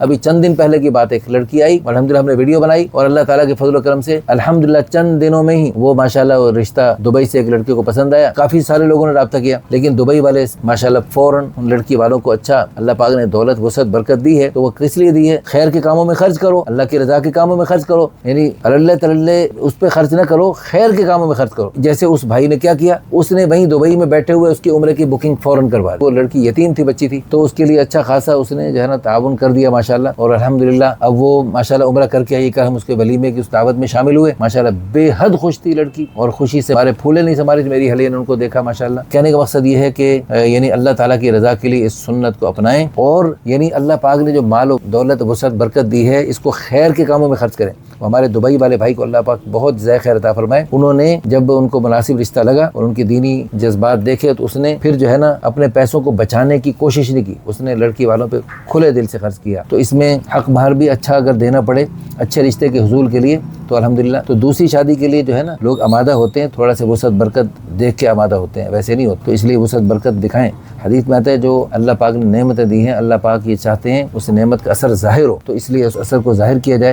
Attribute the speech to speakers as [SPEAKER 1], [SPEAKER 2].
[SPEAKER 1] ابھی چند دن پہلے کی بات ہے، ایک لڑکی آئی، الحمدللہ ہم نے ویڈیو بنائی اور اللہ تعالیٰ کے فضل و کرم سے الحمدللہ چند دنوں میں ہی وہ ماشاءاللہ وہ رشتہ دبئی سے ایک لڑکے کو پسند آیا. کافی سارے لوگوں نے رابطہ کیا، لیکن دبئی والے ماشاءاللہ فوراً ان لڑکی والوں کو اچھا اللہ پاک نے دولت وسعت برکت دی ہے تو وہ کس لیے دی ہے؟ خیر کے کاموں میں خرچ کرو، اللہ کی رضا کے کاموں میں خرچ کرو، یعنی اللہ تللے اس پہ خرچ نہ کرو، خیر کے کاموں میں خرچ کرو. جیسے اس بھائی نے کیا کیا، اس نے وہیں دبئی میں بیٹھے ہوئے اس کی عمرے کی بکنگ فوراً کروا دی. وہ لڑکی یتیم تھی، بچی تھی، تو اس کے لیے اچھا خاصا اس نے جو ہے نا تعاون کر دیا ماشاءاللہ. اور الحمدللہ اب وہ ماشاءاللہ عمرہ کر کے آئی. کل ہم اس کے ولیمے کی اس دعوت میں شامل ہوئے، ماشاءاللہ بے حد خوش تھی لڑکی اور خوشی سے ہمارے پھولے نہیں سمارے میری حلیہ نے ان کو دیکھا ماشاءاللہ. کہنے کا مقصد یہ ہے کہ یعنی اللہ تعالیٰ کی رضا کے لیے اس سنت کو اپنائیں اور یعنی اللہ پاک نے جو مال و دولت وسعت برکت دی ہے اس کو خیر کے کاموں میں خرچ کریں. ہمارے دبئی والے بھائی کو اللہ پاک بہت زیادہ خیر عطا فرمائے. انہوں نے جب ان کو مناسب رشتہ لگا اور ان کی دینی جذبات دیکھے تو اس نے پھر جو ہے نا اپنے پیسوں کو بچانے کی کوشش نہیں کی، اس نے لڑکی والوں پہ کھلے دل سے خرچ کیا. تو اس میں حق مہر بھی اچھا اگر دینا پڑے اچھے رشتے کے حصول کے لیے تو الحمدللہ. تو دوسری شادی کے لیے جو ہے نا لوگ آمادہ ہوتے ہیں، تھوڑا سا وسعت برکت دیکھ کے آمادہ ہوتے ہیں، ویسے نہیں ہوتے. تو اس لیے وسعت برکت دکھائیں. حدیث میں آتا ہے جو اللہ پاک نے نعمتیں دی ہیں اللہ پاک یہ چاہتے ہیں اس نعمت کا اثر ظاہر ہو، تو اس لیے اس اثر کو ظاہر کیا جائے.